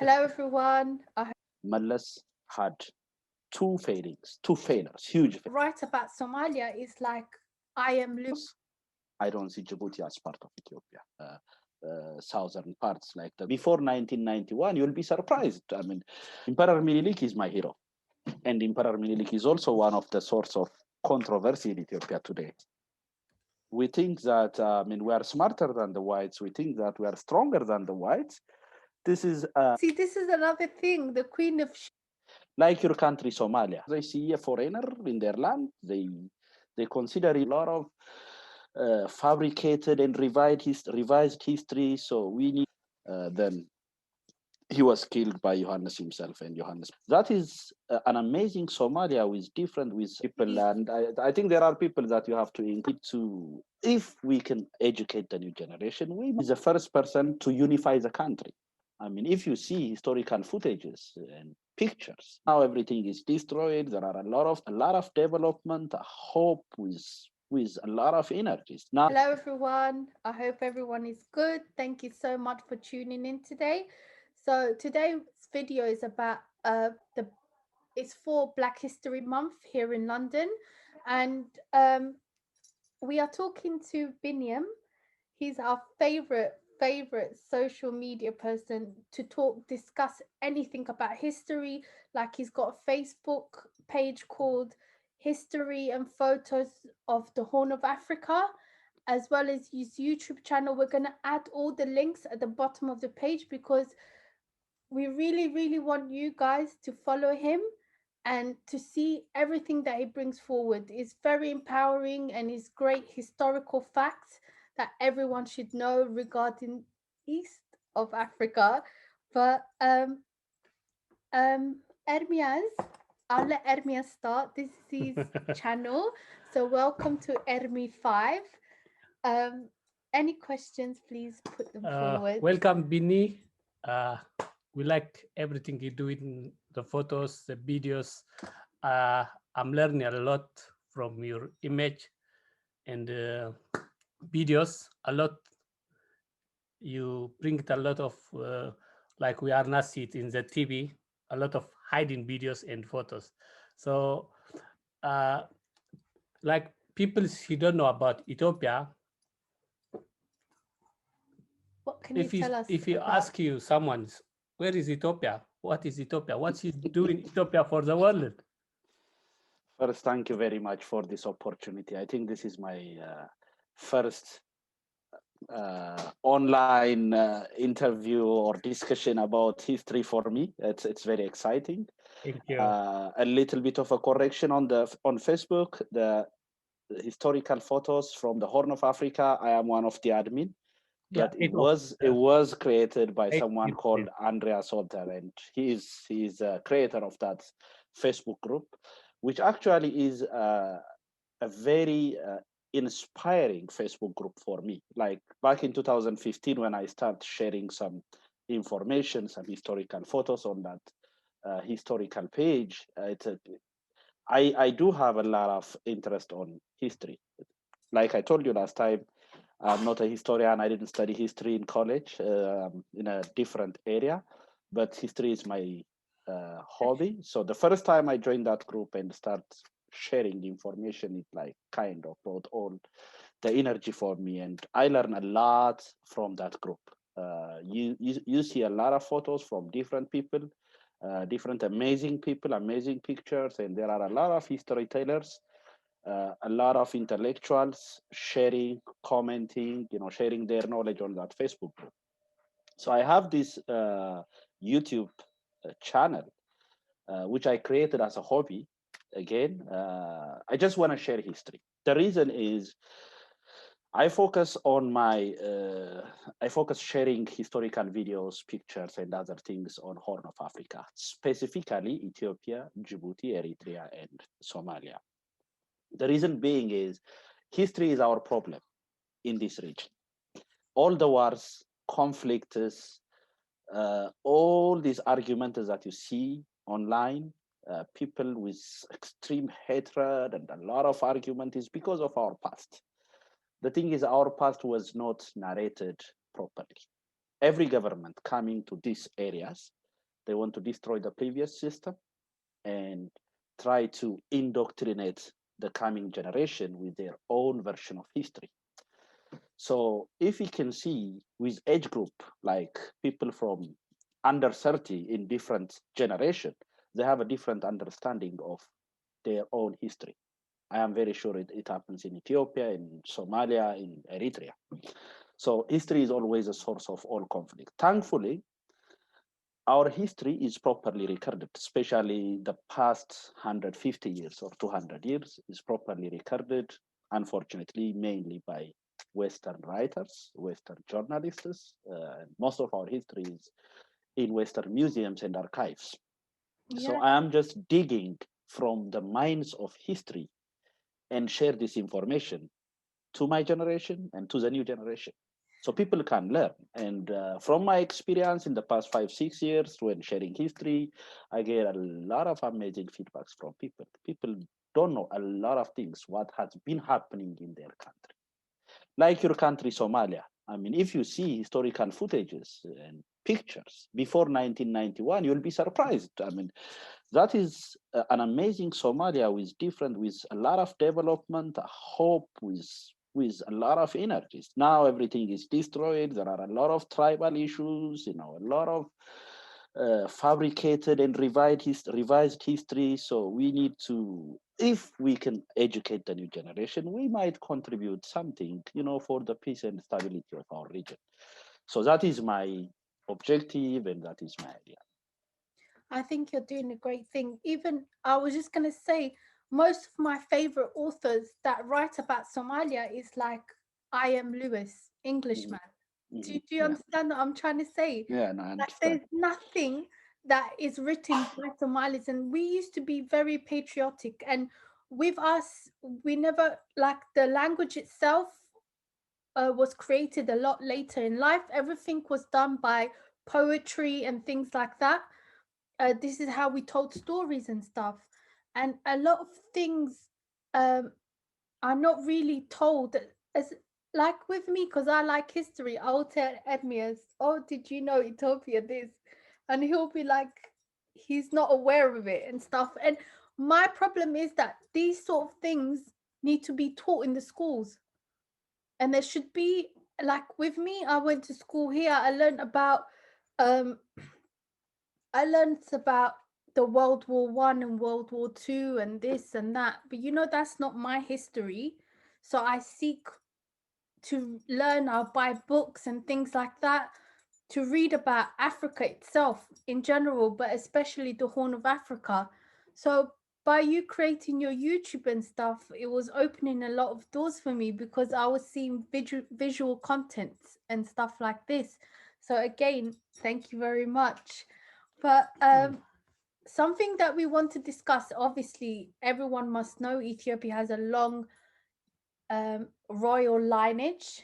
Hello, everyone. Mallas had two failures, huge failures. Right about Somalia is like, I am losing. I don't see Djibouti as part of Ethiopia. Southern parts like that. Before 1991, you'll be surprised. I mean, Emperor Minilik is my hero. And Emperor Minilik is also one of the source of controversy in Ethiopia today. We think that, we are smarter than the whites. We think that we are stronger than the whites. This is... See, this is another thing. The Queen of... Like your country, Somalia. They see a foreigner in their land. They consider a lot of fabricated and revised history. So we need... then he was killed by Johannes himself, and Johannes. That is an amazing Somalia with people, and I think there are people that you have to include to, if we can educate the new generation, we is the first person to unify the country. I mean, if you see historical footages and pictures, now everything is destroyed. There are a lot of development, hope with a lot of energies. Now, hello everyone. I hope everyone is good. Thank you so much for tuning in today. So today's video is about it's for Black History Month here in London, and we are talking to Binyam. He's our favorite social media person to discuss anything about history. Like, he's got a Facebook page called History and Photos of the Horn of Africa, as well as his YouTube channel. We're going to add all the links at the bottom of the page because we really want you guys to follow him and to see everything that he brings forward. Is very empowering, and his great historical facts that everyone should know regarding East of Africa. But Ermias, I'll let Ermias start. This is his channel. So welcome to Ermi5. Any questions, please put them forward. Welcome, Bini. We like everything you do in the photos, the videos. I'm learning a lot from your image and videos. A lot. You bring a lot of, like we are not see it in the TV, a lot of hiding videos and photos. So, like people who don't know about Ethiopia, what can you tell us? If you ask someone, where is Ethiopia? What is Ethiopia? What's he doing Ethiopia for the world? First, thank you very much for this opportunity. I think this is my first online interview or discussion about history for me. It's very exciting. Thank you. A little bit of a correction on Facebook. The historical photos from the Horn of Africa, I am one of the admin. But it was created by someone called Andreas Holter, and he is a creator of that Facebook group, which actually is a very inspiring Facebook group for me. Like back in 2015, when I started sharing some information, some historical photos on that historical page, I do have a lot of interest on history. Like I told you last time, I'm not a historian. I didn't study history in college in a different area, but history is my hobby. So the first time I joined that group and start sharing information, it like kind of brought all the energy for me, and I learned a lot from that group. You see a lot of photos from different people, different amazing people, amazing pictures, and there are a lot of storytellers. A lot of intellectuals sharing, commenting, sharing their knowledge on that Facebook group. So I have this YouTube channel, which I created as a hobby. Again, I just want to share history. The reason is I focus on sharing historical videos, pictures, and other things on Horn of Africa, specifically Ethiopia, Djibouti, Eritrea, and Somalia. The reason being is history is our problem in this region. All the wars, conflicts, all these arguments that you see online, people with extreme hatred and a lot of argument is because of our past. The thing is, our past was not narrated properly. Every government coming to these areas They want to destroy the previous system and try to indoctrinate the coming generation with their own version of history. So if we can see with age group, like people from under 30 in different generation, they have a different understanding of their own history. I am very sure it happens in Ethiopia, in Somalia, in Eritrea. So history is always a source of all conflict. Thankfully, our history is properly recorded, especially the past 150 years or 200 years is properly recorded, unfortunately, mainly by Western writers, Western journalists. Most of our history is in Western museums and archives. Yeah. So I am just digging from the mines of history and share this information to my generation and to the new generation. So people can learn. And from my experience in the past 5, 6 years when sharing history, I get a lot of amazing feedbacks from people. People don't know a lot of things, what has been happening in their country. Like your country, Somalia. I mean, if you see historical footages and pictures before 1991, you'll be surprised. I mean, that is an amazing Somalia with a lot of development, a hope, with a lot of energies. Now everything is destroyed. There are a lot of tribal issues, a lot of fabricated and revised history. So we need to, if we can educate the new generation, we might contribute something, for the peace and stability of our region. So that is my objective and that is my idea. I think you're doing a great thing. Even I was just going to say, most of my favorite authors that write about Somalia is like I.M. Lewis, Englishman. Do you understand what I'm trying to say? Yeah, no, I Like understand. there's nothing that is written by Somalis, and we used to be very patriotic. And with us, we never like the language itself was created a lot later in life. Everything was done by poetry and things like that. This is how we told stories and stuff, and a lot of things um, are not really told as like with me, because I like history. I will tell Edmias, oh, did you know Ethiopia this? And he'll be like, he's not aware of it and stuff. And my problem is that these sort of things need to be taught in the schools. And there should be, like with me, I went to school here. Um I learned about the World War One and World War Two and this and that, but that's not my history. So I seek to learn. I'll buy books and things like that to read about Africa itself in general, but especially the Horn of Africa. So by you creating your YouTube and stuff, it was opening a lot of doors for me because I was seeing visual content and stuff like this. So again, thank you very much. But something that we want to discuss, obviously, everyone must know Ethiopia has a long royal lineage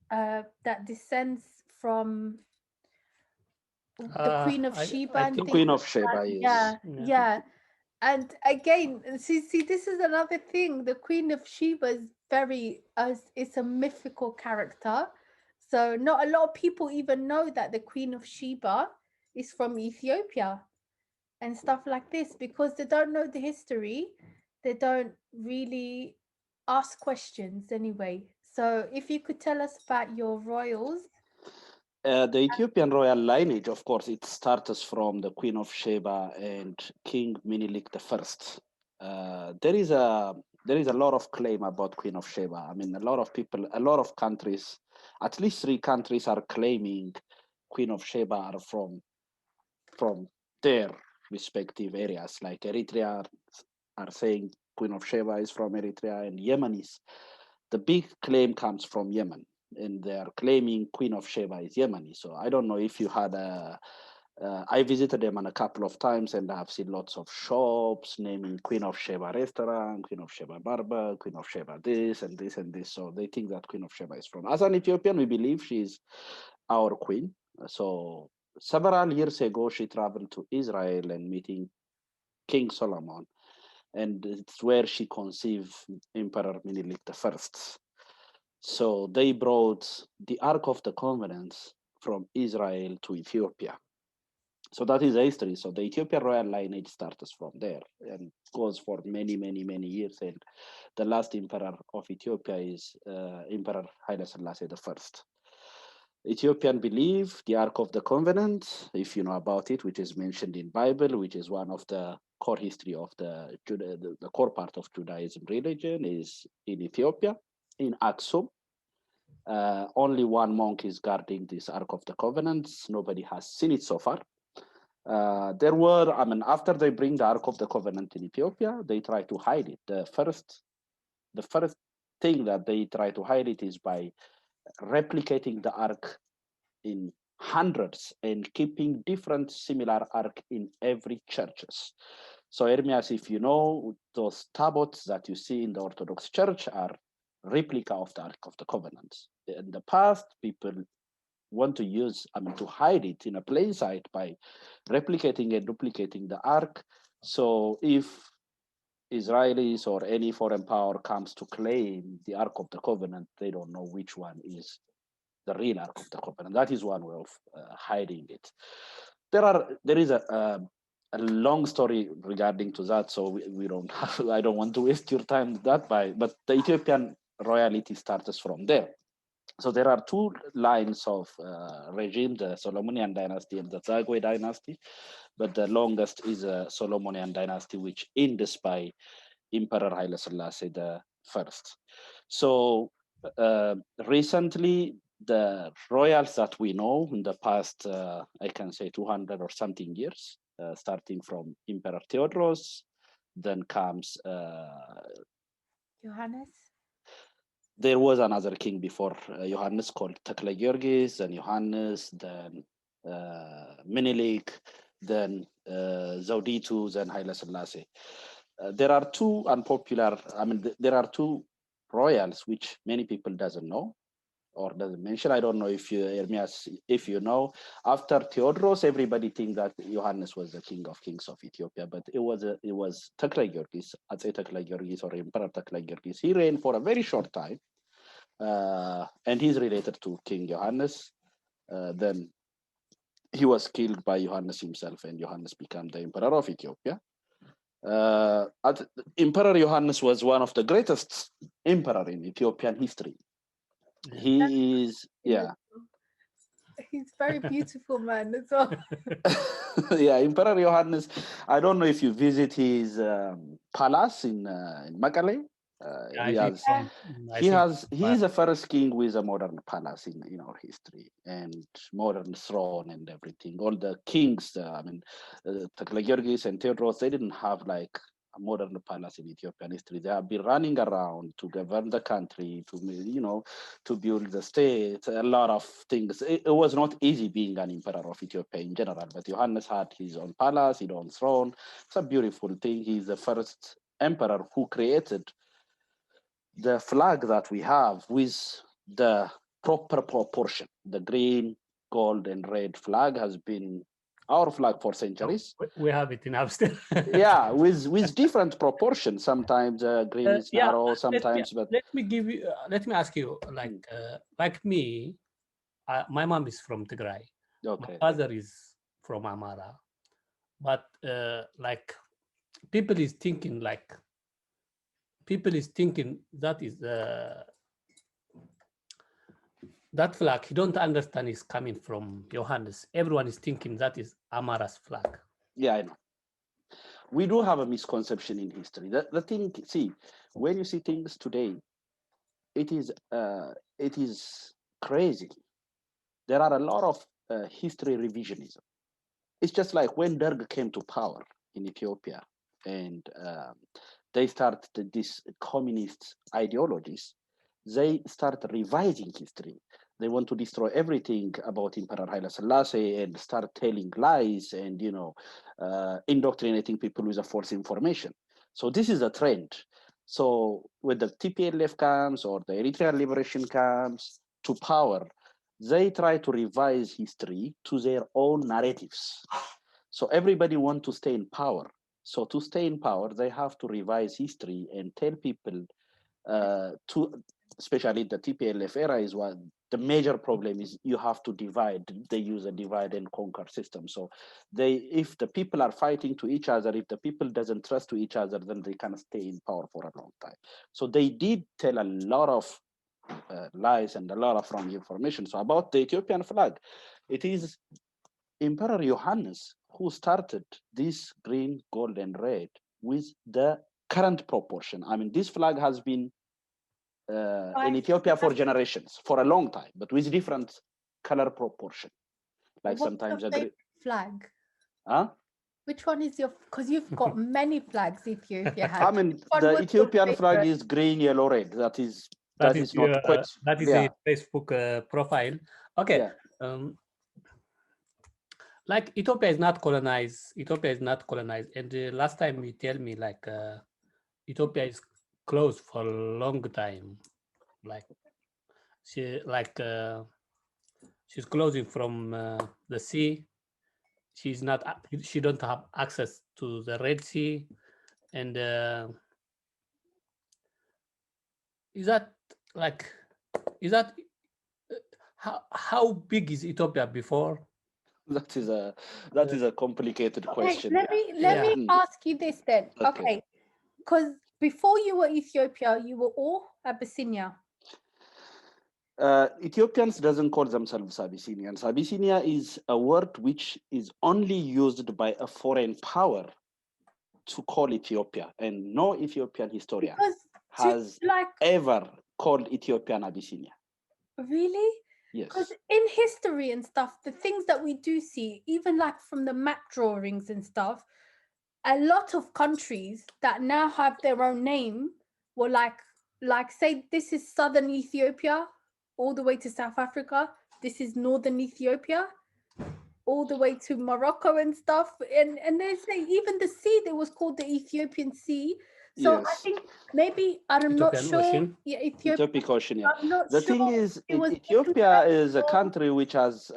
that descends from the Queen of Sheba I and think things Queen of like Sheba, that. yes. Yeah. And again, see, this is another thing. The Queen of Sheba is it's a mythical character. So not a lot of people even know that the Queen of Sheba is from Ethiopia and stuff like this because they don't know the history. They don't really ask questions anyway. So if you could tell us about your royals. The Ethiopian royal lineage, of course, it starts from the Queen of Sheba and King Minilik I. There is a lot of claim about Queen of Sheba. I mean, a lot of people, a lot of countries, at least 3 countries are claiming Queen of Sheba are from their respective areas. Like Eritrea are saying Queen of Sheba is from Eritrea, and Yemenis. The big claim comes from Yemen, and they are claiming Queen of Sheba is Yemeni. So I don't know if you had I visited them a couple of times, and I have seen lots of shops naming Queen of Sheba restaurant, Queen of Sheba barber, Queen of Sheba this and this and this. So they think that Queen of Sheba is from. As an Ethiopian, we believe she's our queen. So several years ago, she traveled to Israel and meeting King Solomon, and it's where she conceived Emperor Minilik I. So they brought the Ark of the Covenant from Israel to Ethiopia. So that is the history. So the Ethiopian royal lineage starts from there and goes for many, many, many years. And the last emperor of Ethiopia is Emperor Haile Selassie I. Ethiopian believe the Ark of the Covenant, if you know about it, which is mentioned in Bible, which is one of the core history of the core part of Judaism religion, is in Ethiopia, in Aksum. Only one monk is guarding this Ark of the Covenant. Nobody has seen it so far. After they bring the Ark of the Covenant in Ethiopia, they try to hide it. The first thing that they try to hide it is by replicating the Ark in hundreds and keeping different similar Ark in every churches. So Ermias, if you know, those tabots that you see in the Orthodox Church are replica of the Ark of the Covenant. In the past, people want to hide it in a plain sight by replicating and duplicating the Ark. So if Israelis or any foreign power comes to claim the Ark of the Covenant, they don't know which one is the real Ark of the Covenant. That is one way of hiding it. There is a long story regarding to that, so we don't have, I don't want to waste your time with that, but the Ethiopian royalty starts from there. So there are two lines of regime, the Solomonian dynasty and the Zagwe dynasty, but the longest is a Solomonian dynasty, which ends by Emperor Haile Selassie I. So recently, the royals that we know in the past, I can say 200 or something years, starting from Emperor Theodros, then comes Johannes. There was another king before Johannes called Tekle Georgis, and Johannes, then Menelik, then Zauditu, then Haile Selassie. There are two unpopular, there are two royals which many people doesn't know or doesn't mention. I don't know if you, Ermias, if you know. After Theodros, everybody think that Johannes was the king of kings of Ethiopia, but it was Tekle Georgis, Atse Tekle Georgis or Emperor Tekle Georgis. He reigned for a very short time, and he's related to King Johannes. Then he was killed by Johannes himself, and Johannes became the emperor of Ethiopia. Emperor Johannes was one of the greatest emperor in Ethiopian history. Yeah. He is, yeah. He's very beautiful man as well. Yeah, Emperor Johannes. I don't know if you visit his palace in Makale. He is the first king with a modern palace in our history and modern throne and everything. All the kings, Tekle Georgis and Theodros, they didn't have like a modern palace in Ethiopian history. They have been running around to govern the country, to build the state, a lot of things. It was not easy being an emperor of Ethiopia in general, but Johannes had his own palace, his own throne. It's a beautiful thing. He's the first emperor who created the flag that we have with the proper proportion. The green, gold, and red flag has been our flag for centuries. We have it in upstairs. Yeah, with different proportions. Sometimes green is narrow, sometimes. Let me ask you, like me, my mom is from Tigray. Okay. My father is from Amara, but like people is thinking that is that flag. You don't understand is coming from Johannes. Everyone is thinking that is Amara's flag. Yeah, I know. We do have a misconception in history. The thing, see, when you see things today, it is crazy. There are a lot of history revisionism. It's just like when Derg came to power in Ethiopia and they started these communist ideologies, they start revising history. They want to destroy everything about Emperor Haile Selassie and start telling lies and, indoctrinating people with a false information. So this is a trend. So when the TPLF comes or the Eritrean liberation comes to power, they try to revise history to their own narratives. So everybody wants to stay in power. So to stay in power, they have to revise history and tell people especially the TPLF era is one the major problem is you have to divide. They use a divide and conquer system. So if the people are fighting to each other, if the people doesn't trust to each other, then they can stay in power for a long time. So they did tell a lot of lies and a lot of wrong information. So about the Ethiopian flag, it is Emperor Johannes who started this green, gold, and red with the current proportion. I mean, this flag has been in Ethiopia for generations, for a long time, but with different color proportion. Like What's sometimes your favorite flag? Huh? Which one is your? Because you've got many flags. Ethiopia has. I mean, the Ethiopian flag is green, yellow, red. That is not quite. That is a Facebook profile. Okay. Yeah. Like Ethiopia is not colonized. Ethiopia is not colonized. And last time you tell me like Ethiopia is closed for a long time. Like she's closing from the sea. She's not. She don't have access to the Red Sea, and is that how big is Ethiopia before? That is a complicated question. Let me ask you this then. Okay, because before you were Ethiopia, you were all Abyssinia. Ethiopians doesn't call themselves Abyssinians. Abyssinia is a word which is only used by a foreign power to call Ethiopia, and no Ethiopian historian has ever called Ethiopian Abyssinia. Really? Yes. Because in history and stuff, the things that we do see, even like from the map drawings and stuff, a lot of countries that now have their own name were like say this is southern Ethiopia all the way to South Africa, this is northern Ethiopia all the way to Morocco and stuff, and they say even the sea, there was called the Ethiopian Sea. So yes. I think maybe I'm not sure. Ocean. Yeah, Ethiopic Ocean. Yeah. I'm not the sure thing is, Ethiopia is a country which has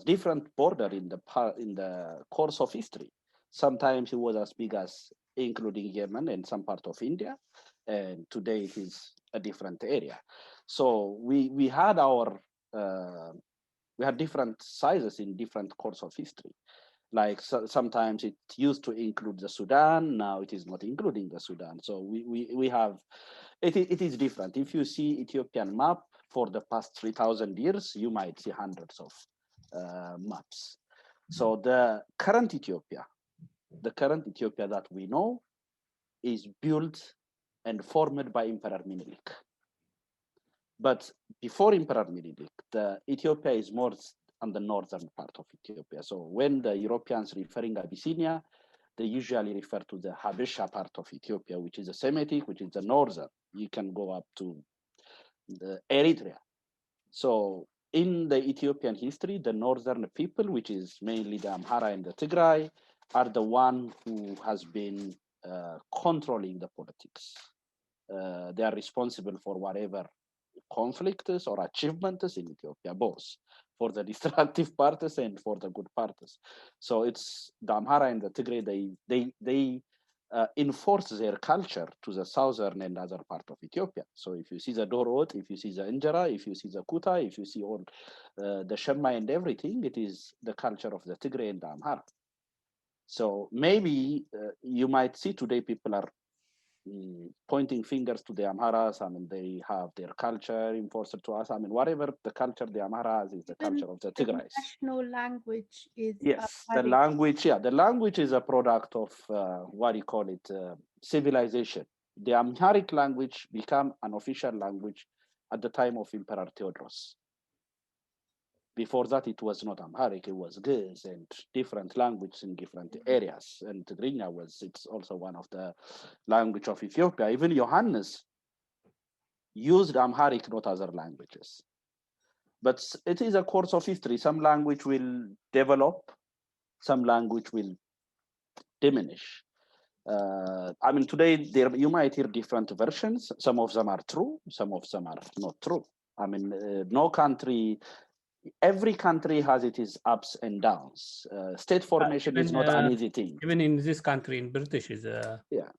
different border in the course of history. Sometimes it was as big as including Yemen and some part of India, and today it is a different area. So we had our we had different sizes in different course of history. Like sometimes it used to include the Sudan, now it is not including the Sudan. So we have, it is different. If you see Ethiopian map for the past 3,000 years, you might see hundreds of maps. So the current Ethiopia that we know is built and formed by Emperor Menelik. But before Emperor Menelik, the Ethiopia is more on the northern part of Ethiopia. So when the Europeans referring Abyssinia, they usually refer to the Habesha part of Ethiopia, which is the Semitic, which is the northern. You can go up to the Eritrea. So in the Ethiopian history, the northern people, which is mainly the Amhara and the Tigray, are the one who has been controlling the politics. They are responsible for whatever conflicts or achievements in Ethiopia, both for the destructive parties and for the good parties. So it's the Amhara and the Tigray, they enforce their culture to the southern and other part of Ethiopia. So if you see the Dorot, if you see the Injera, if you see the Kuta, if you see all the Shema and everything, it is the culture of the Tigray and the Amhara. So maybe you might see today people are pointing fingers to the Amharas. I mean, they have their culture enforced to us. I mean, whatever the culture the Amharas is the culture of the Tigray. The national language is yes, the language. Yeah, the language is a product of civilization. The Amharic language became an official language at the time of Emperor Theodros. Before that, it was not Amharic, it was Ge'ez and different languages in different areas. And Tigrinya it's also one of the language of Ethiopia. Even Johannes used Amharic, not other languages. But it is a course of history. Some language will develop, some language will diminish. I mean, today you might hear different versions. Some of them are true, some of them are not true. I mean, no country, every country has its ups and downs. State formation is not an easy thing. Even in this country, in British, is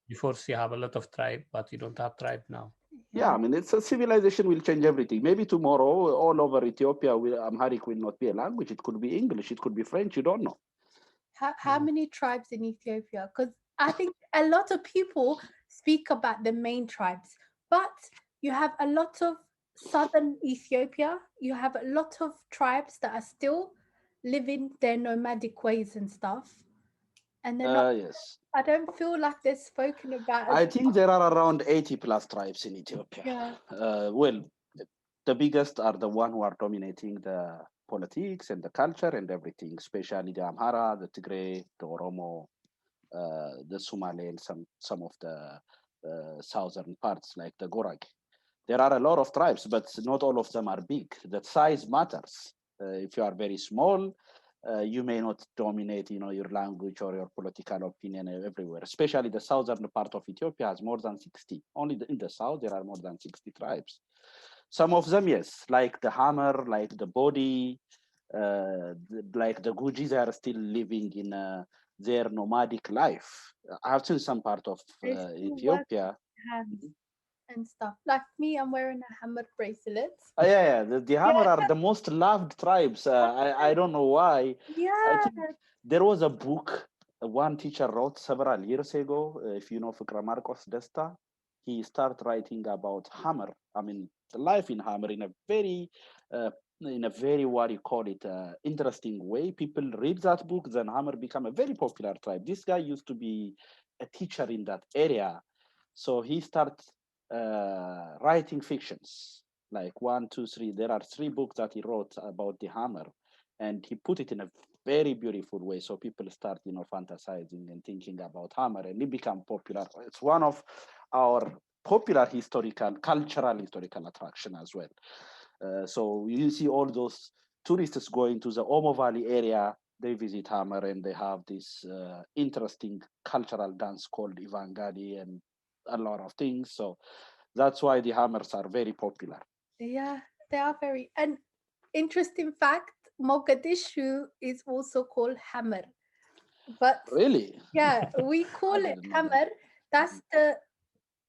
before you have a lot of tribe, but you don't have tribe now. Yeah, I mean, it's a civilization will change everything. Maybe tomorrow, all over Ethiopia, Amharic will not be a language. It could be English. It could be French. You don't know. How many tribes in Ethiopia? Because I think a lot of people speak about the main tribes, but you have a lot of southern Ethiopia. You have a lot of tribes that are still living their nomadic ways and stuff, and they're not. Yes. I don't feel like they're spoken about as I think there are around 80 plus tribes in Ethiopia. yeah. Well, the biggest are the one who are dominating the politics and the culture and everything, especially the Amhara, the Tigray, the Oromo, the Somali, and some of the southern parts like the Gorag. There are a lot of tribes, but not all of them are big. The size matters. If you are very small, you may not dominate, your language or your political opinion everywhere. Especially the southern part of Ethiopia has more than 60. Only in the south there are more than 60 tribes. Some of them, yes, like the Hammer, like the Bodi, like the Guji, they are still living in their nomadic life. I have seen some part of They still work Ethiopia. hands and stuff. Like me, I'm wearing a hammer bracelet. Yeah, the Hammer are the most loved tribes. I don't know why. I Yeah. think there was a book one teacher wrote several years ago. If you know Fikra Marcos Desta, he started writing about Hammer. I mean, the life in Hammer uh, in a very what you call it, interesting way. People read that book, then Hammer become a very popular tribe. This guy used to be a teacher in that area, so he started writing fictions like 1, 2, 3. There are 3 books that he wrote about the Hammer, and he put it in a very beautiful way. So people start, fantasizing and thinking about Hammer, and it become popular. It's one of our popular cultural historical attraction as well. So you see all those tourists going to the Omo Valley area. They visit Hammer, and they have this interesting cultural dance called Ivangadi and a lot of things. So that's why the Hammers are very popular. Yeah, they are very. An interesting fact, Mogadishu is also called Hammer. But Really? yeah, we I call it didn't know that. Hammer. That's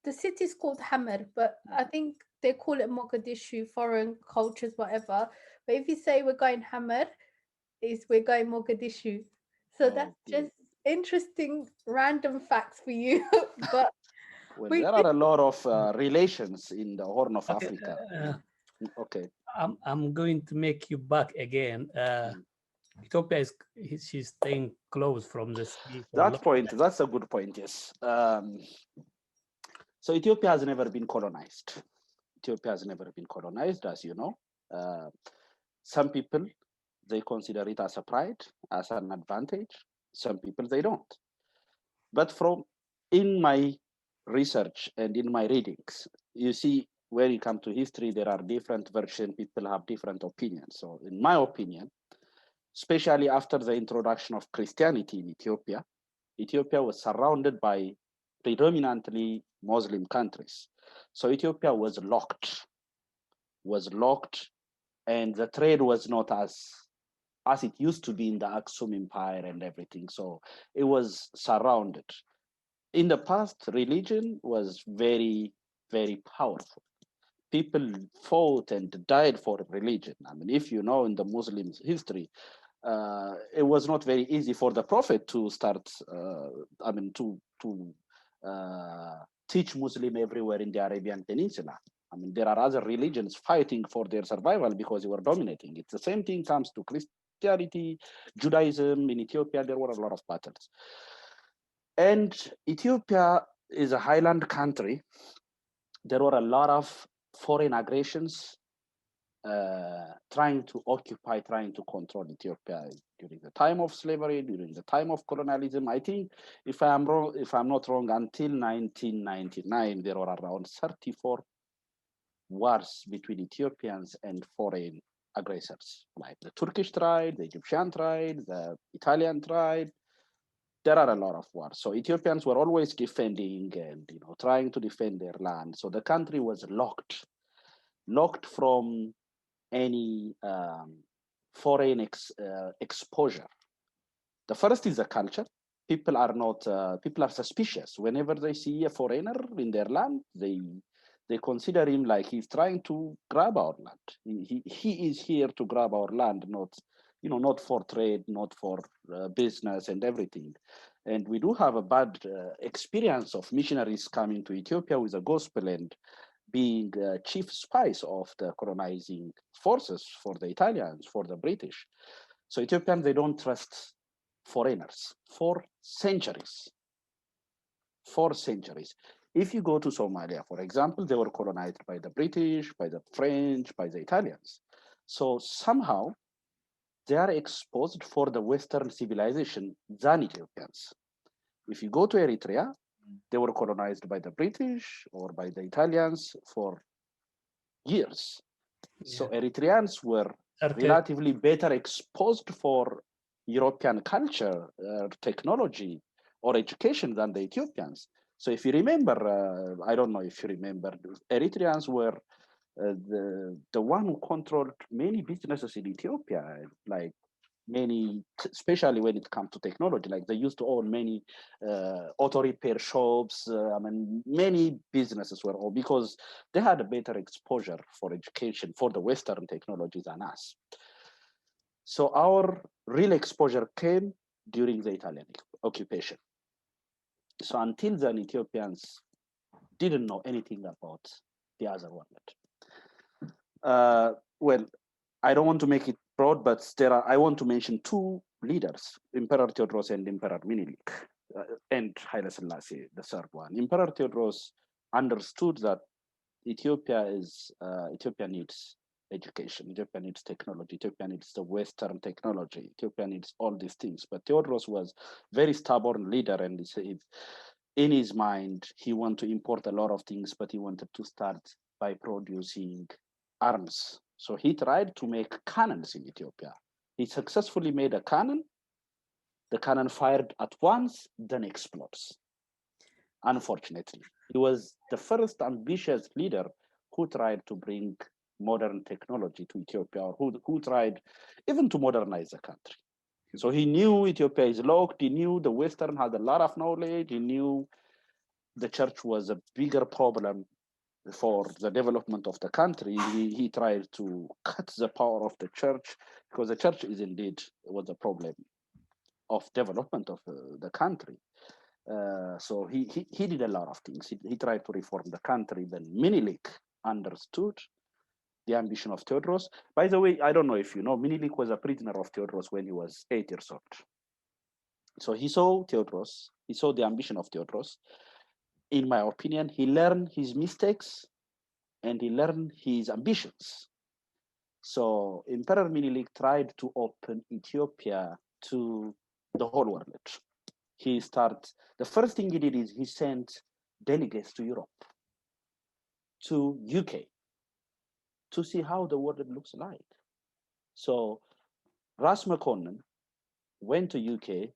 the city's called Hammer, but I think they call it Mogadishu, foreign cultures, whatever. But if you say we're going Hammer, is we're going Mogadishu. So that's Okay. just interesting random facts for you. But Well, we there did are a lot of relations in the Horn of Okay, Africa. Okay. I'm going to make you back again. Ethiopia she's staying close from the sea for long. That's a good point, yes. So Ethiopia has never been colonized. Ethiopia has never been colonized, as you know. Uh, some people, they consider it as a pride, as an advantage. Some people, they don't. But in my research and in my readings, you see, when you come to history, there are different versions. People have different opinions. So in my opinion, especially after the introduction of Christianity in Ethiopia, Ethiopia was surrounded by predominantly Muslim countries. So Ethiopia was locked, and the trade was not as it used to be in the Aksum Empire and everything. So it was surrounded. In the past, religion was very, very powerful. People fought and died for religion. I mean, if you know in the Muslims' history, it was not very easy for the prophet to start. To teach Muslim everywhere in the Arabian Peninsula. I mean, there are other religions fighting for their survival because they were dominating. It's the same thing comes to Christianity, Judaism in Ethiopia. There were a lot of battles, and Ethiopia is a highland country. There were a lot of foreign aggressions trying to occupy, trying to control Ethiopia during the time of slavery, during the time of colonialism. I think, if I'm not wrong, until 1999, there were around 34 wars between Ethiopians and foreign aggressors, like the Turkish tribe, the Egyptian tribe, the Italian tribe. There are a lot of wars. So Ethiopians were always defending and trying to defend their land. So the country was locked from any foreign exposure. The first is the culture. People are suspicious whenever they see a foreigner in their land. they consider him like he's trying to grab our land. He is here to grab our land, not for trade, not for business and everything. And we do have a bad experience of missionaries coming to Ethiopia with the gospel and being chief spies of the colonizing forces for the Italians, for the British. So Ethiopians, they don't trust foreigners for centuries. For centuries. If you go to Somalia, for example, they were colonized by the British, by the French, by the Italians. So somehow they are exposed for the Western civilization than Ethiopians. If you go to Eritrea, they were colonized by the British or by the Italians for years. Yeah. So Eritreans were relatively better exposed for European culture, technology, or education than the Ethiopians. So if you remember, I don't know if you remember, Eritreans were the one who controlled many businesses in Ethiopia, like many, especially when it comes to technology. Like they used to own many auto repair shops. Many businesses were all because they had a better exposure for education for the Western technology than us. So our real exposure came during the Italian occupation. So until then, Ethiopians didn't know anything about the other world. Well, I don't want to make it broad, but I want to mention two leaders, Emperor Theodros and Emperor Minilik, and Haile Selassie, the third one. Emperor Theodros understood that Ethiopia needs education, Ethiopia needs technology, Ethiopia needs the Western technology, Ethiopia needs all these things. But Theodros was very stubborn leader, and in his mind, he wanted to import a lot of things, but he wanted to start by producing arms. So he tried to make cannons in Ethiopia. He successfully made a cannon. The cannon fired at once, then explodes. Unfortunately, he was the first ambitious leader who tried to bring modern technology to Ethiopia, or who tried even to modernize the country. So he knew Ethiopia is locked. He knew the Western had a lot of knowledge. He knew the church was a bigger problem for the development of the country. He tried to cut the power of the church, because the church is indeed was a problem of development of the country. So he did a lot of things. He tried to reform the country. Then Minilik understood the ambition of Theodros. By the way, I don't know if you know, Minilik was a prisoner of Theodros when he was 8 years old. So he saw Theodros, he saw the ambition of Theodros. In my opinion, he learned his mistakes and he learned his ambitions. So Emperor Minilik tried to open Ethiopia to the whole world. The first thing he did is he sent delegates to Europe, to UK, to see how the world looks like. So Ras McConnell went to UK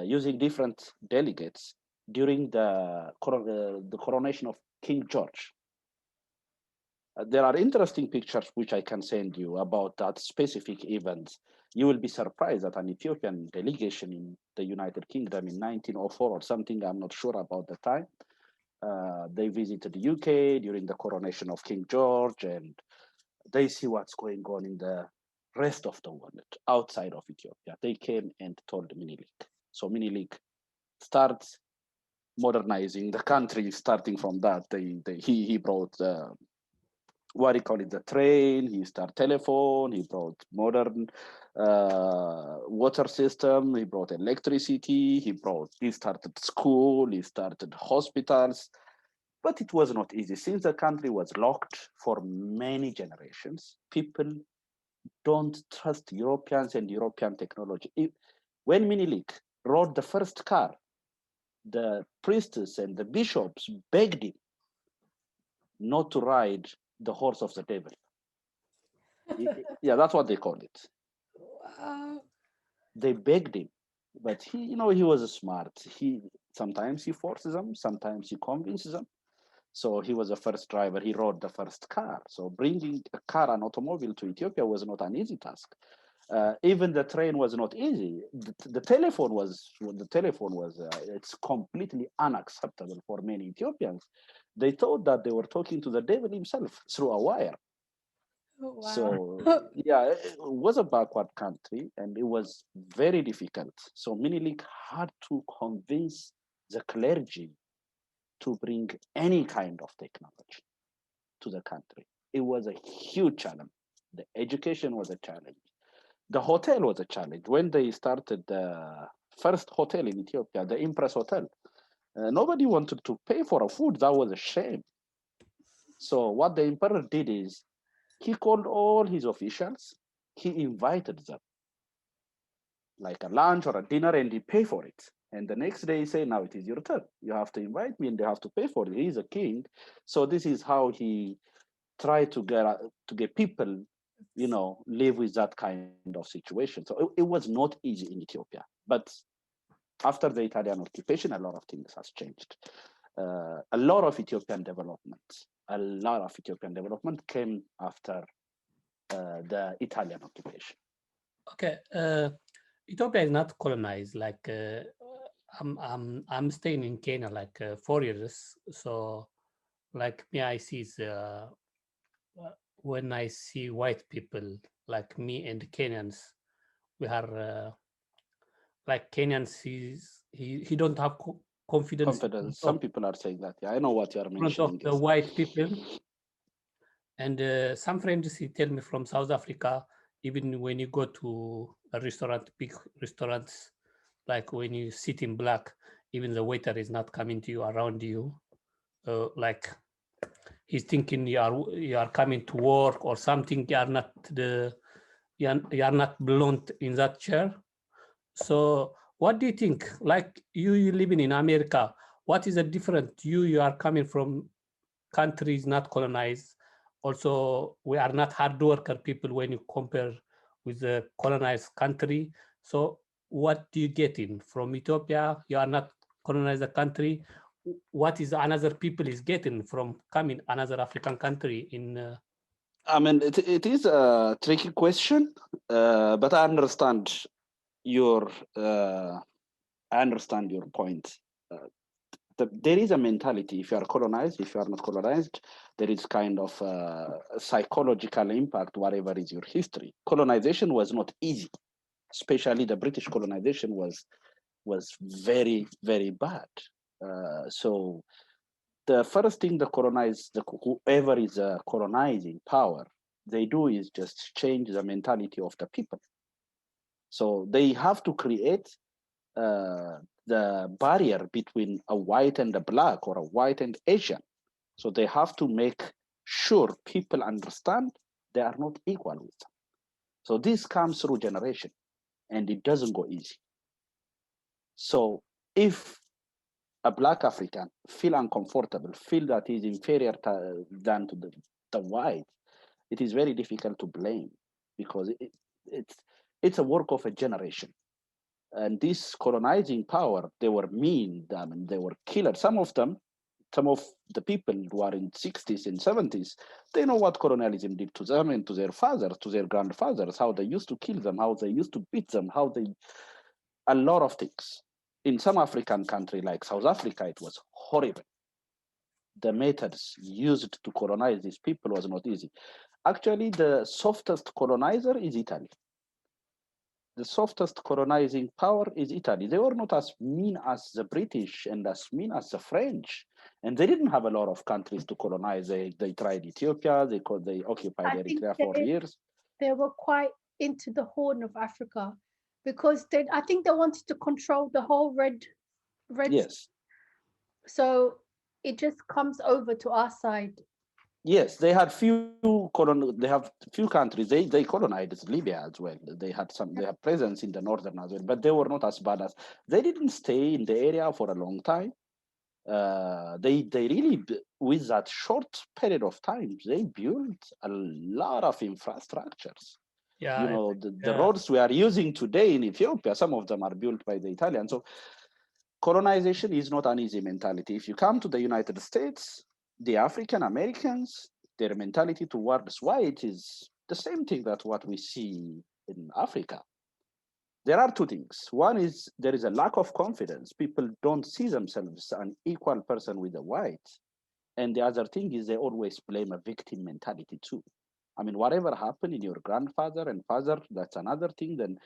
using different delegates during the coronation of King George. There are interesting pictures which I can send you about that specific event. You will be surprised that an Ethiopian delegation in the United Kingdom in 1904 or something, I'm not sure about the time, they visited the UK during the coronation of King George, and they see what's going on in the rest of the world outside of Ethiopia. They came and told Minilik. So Minilik starts modernizing the country, starting from that. He brought what he called it, the train, he started telephone, he brought modern water system, he brought electricity, he started school, he started hospitals. But it was not easy. Since the country was locked for many generations, people don't trust Europeans and European technology. When Minilik rode the first car, the priests and the bishops begged him not to ride the horse of the devil. Yeah, that's what they call it. They begged him, but he was smart. Sometimes he forces them, sometimes he convinces them. So he was the first driver. He rode the first car. So bringing a car, an automobile to Ethiopia was not an easy task. Even the train was not easy. The telephone was it's completely unacceptable for many Ethiopians. They thought that they were talking to the devil himself through a wire. Oh, wow. So yeah, it was a backward country, and it was very difficult. So Minilik had to convince the clergy to bring any kind of technology to the country. It was a huge challenge. The education was a challenge. The hotel was a challenge. When they started the first hotel in Ethiopia, the Empress Hotel, nobody wanted to pay for a food. That was a shame. So what the emperor did is he called all his officials. He invited them, like a lunch or a dinner, and he paid for it. And the next day, he said, "Now it is your turn. You have to invite me, and they have to pay for it." He's a king, so this is how he tried to get people, live with that kind of situation. So it was not easy in Ethiopia, but after the Italian occupation, a lot of things has changed. A lot of Ethiopian development came after the Italian occupation. Okay, Ethiopia is not colonized. Like I'm staying in Kenya like 4 years. So like me, I see when I see white people like me and Kenyans, we are like Kenyans. He don't have confidence. Some people are saying that. Yeah, I know what you are In front of mentioning. the white people. And some friends he tell me from South Africa, even when you go to a restaurant, big restaurants, like when you sit in black, even the waiter is not coming to you around you. Like he's thinking you are coming to work or something. You are not belong in that chair. So what do you think? Like you living in America, what is the difference? You are coming from countries not colonized. Also, we are not hard worker people when you compare with the colonized country. So what do you get in from Ethiopia? You are not colonized country. What is another people is getting from coming another African country in? I mean, it is a tricky question, but I understand your point. There is a mentality. If you are colonized, if you are not colonized, there is kind of psychological impact, whatever is your history. Colonization was not easy, especially the British colonization was very, very bad. So the first thing whoever is a colonizing power, they do is just change the mentality of the people. So they have to create the barrier between a white and a black, or a white and Asian. So they have to make sure people understand they are not equal with them. So this comes through generation, and it doesn't go easy. So if a black African feel uncomfortable, feel that he's inferior than to the white, it is very difficult to blame, because it's a work of a generation. And this colonizing power, they were mean, I mean, they were killers. Some of the people who are in 60s and 70s, they know what colonialism did to them and to their fathers, to their grandfathers, how they used to kill them, how they used to beat them, a lot of things. In some African country like South Africa, it was horrible. The methods used to colonize these people was not easy. Actually, the softest colonizer is Italy. The softest colonizing power is Italy. They were not as mean as the British and as mean as the French. And they didn't have a lot of countries to colonize. They tried Ethiopia, they occupied Eritrea for years. They were quite into the Horn of Africa, because I think they wanted to control the whole red. Yes. So it just comes over to our side. Yes, they have few countries. They colonized Libya as well. They have presence in the northern as well, but they were not as bad as they didn't stay in the area for a long time. They really, with that short period of time, they built a lot of infrastructures. Yeah, the roads we are using today in Ethiopia, some of them are built by the Italians. So colonization is not an easy mentality. If you come to the United States, the African Americans, their mentality towards white is the same thing that what we see in Africa. There are two things. One is there is a lack of confidence. People don't see themselves as an equal person with the whites. And the other thing is they always blame a victim mentality too. I mean, whatever happened in your grandfather and father, that's another thing. Then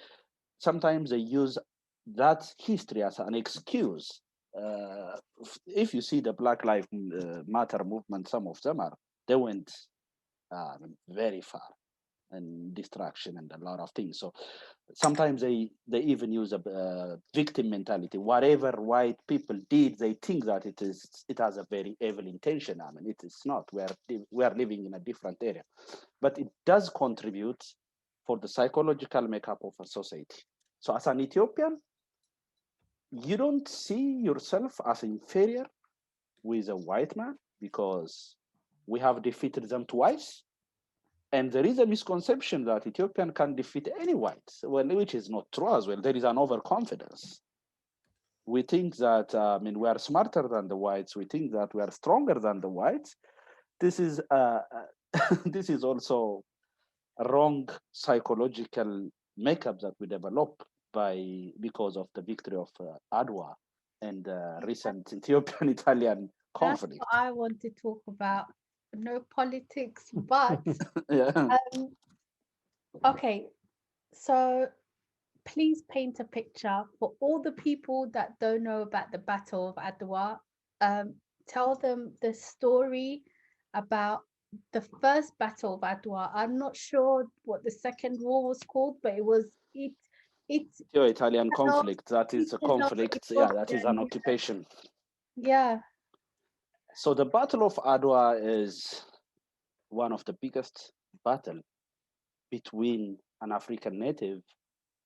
sometimes they use that history as an excuse. If you see the Black Lives Matter movement, some of them they went very far and destruction and a lot of things. So sometimes they even use a victim mentality. Whatever white people did, they think that it has a very evil intention. I mean, it is not. We are living in a different area, but it does contribute for the psychological makeup of a society. So as an Ethiopian, you don't see yourself as inferior with a white man because we have defeated them twice. And there is a misconception that Ethiopian can defeat any whites, well, which is not true as well. There is an overconfidence. We think that, we are smarter than the whites. We think that we are stronger than the whites. This is this is also a wrong psychological makeup that we develop because of the victory of Adwa and the recent Ethiopian-Italian conflict. That's what I want to talk about. No politics, but Yeah. Okay, so please paint a picture for all the people that don't know about the Battle of Adwa. Tell them the story about the first Battle of Adwa. I'm not sure what the second war was called, but it's Italian conflict. That is a conflict. Yeah, that is an occupation. Yeah. So the Battle of Adwa is one of the biggest battle between an African native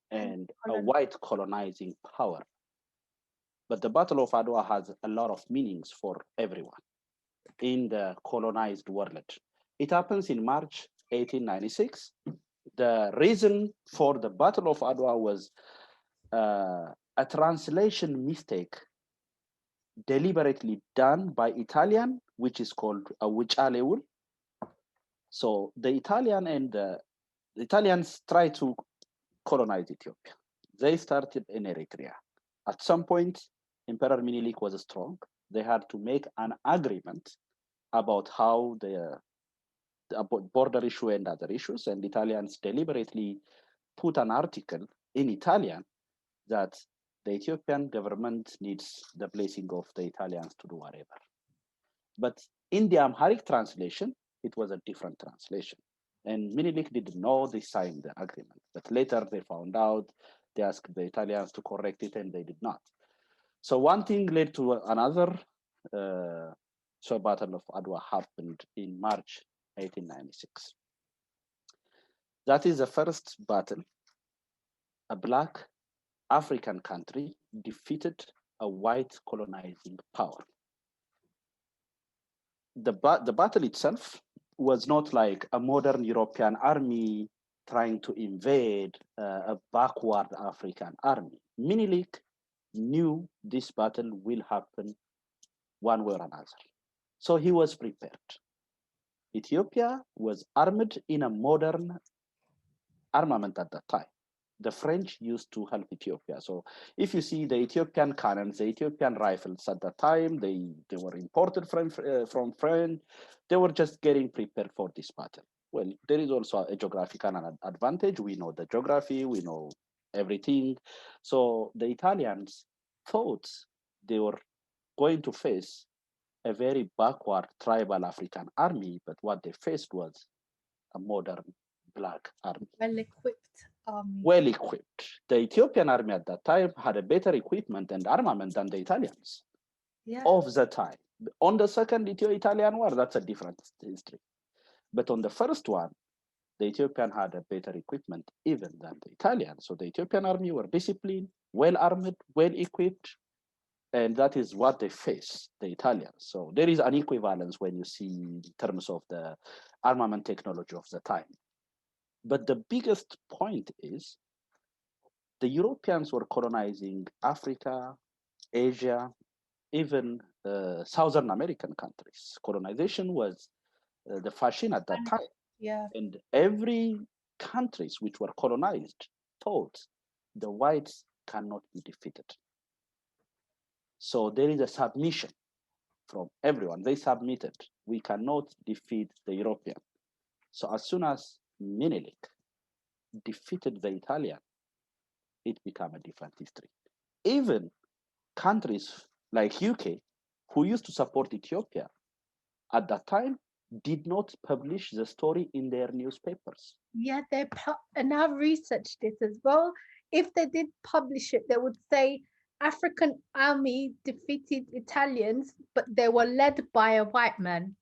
and a white colonizing power. But the Battle of Adwa has a lot of meanings for everyone in the colonized world. It happens in March 1896. The reason for the Battle of Adwa was a translation mistake deliberately done by Italian, which is called a Wucalewul. So the Italians tried to colonize Ethiopia. They started in Eritrea. At some point, Emperor Minilik was strong. They had to make an agreement about how about border issue and other issues, and Italians deliberately put an article in Italian that the Ethiopian government needs the blessing of the Italians to do whatever. But in the Amharic translation, it was a different translation. And Minilik didn't know they signed the agreement. But later they found out, they asked the Italians to correct it, and they did not. So one thing led to another. So Battle of Adwa happened in March 1896. That is the first battle. A Black African country defeated a white colonizing power. The battle itself was not like a modern European army trying to invade a backward African army. Minilik knew this battle will happen one way or another. So he was prepared. Ethiopia was armed in a modern armament at that time. The French used to help Ethiopia. So if you see the Ethiopian cannons, the Ethiopian rifles at that time, they were imported from France. They were just getting prepared for this battle. Well, there is also a geographical advantage. We know the geography, we know everything. So the Italians thought they were going to face a very backward tribal African army, but what they faced was a modern Black army. Well-equipped army. Well equipped. The Ethiopian army at that time had a better equipment and armament than the Italians of the time. On the second Italian war, that's a different history. But on the first one, the Ethiopian had a better equipment even than the Italian. So the Ethiopian army were disciplined, well armed, well equipped, and that is what they face, the Italians. So there is an equivalence when you see in terms of the armament technology of the time. But the biggest point is the Europeans were colonizing Africa, Asia, even Southern American countries. Colonization was the fashion at that time. Yeah. And every countries which were colonized thought the whites cannot be defeated. So there is a submission from everyone. They submitted. We cannot defeat the European. So as soon as Menelik defeated the Italian, it became a different history. Even countries like UK, who used to support Ethiopia at that time, did not publish the story in their newspapers. Yeah, and I've researched this as well. If they did publish it, they would say African army defeated Italians, but they were led by a white man.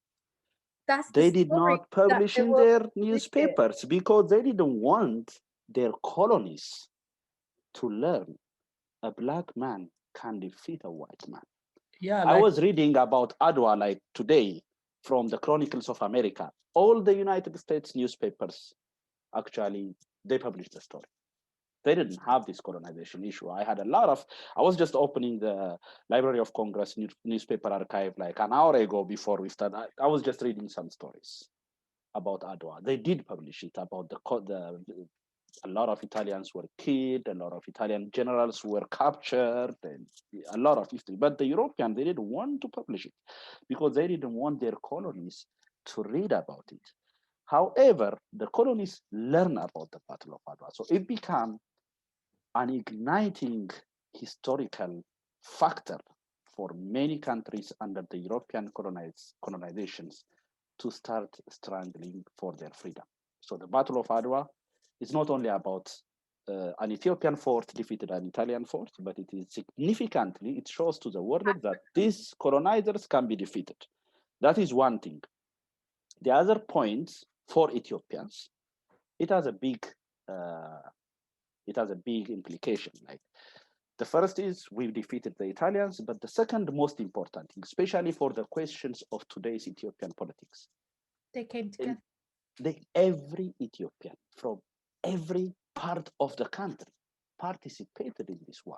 That's They the did story not publish that in their newspapers because they didn't want their colonies to learn a black man can defeat a white man. Yeah, I was reading about Adwa like today from the Chronicles of America. All the United States newspapers, actually, they published the story. They didn't have this colonization issue. I was just opening the Library of Congress newspaper archive like an hour ago before we started. I was just reading some stories about Adwa. They did publish it about a lot of Italians were killed, a lot of Italian generals were captured, and a lot of history. But the Europeans, they didn't want to publish it because they didn't want their colonies to read about it. However, the colonies learn about the Battle of Adwa. So it became an igniting historical factor for many countries under the European colonizations to start struggling for their freedom. So the Battle of Adwa is not only about an Ethiopian fort defeated an Italian fort, but it is significantly, it shows to the world that these colonizers can be defeated. That is one thing. The other point for Ethiopians, it has a big implication. Like the first is we've defeated the Italians, but the second most important thing, especially for the questions of today's Ethiopian politics, they came together. Every Ethiopian from every part of the country participated in this war.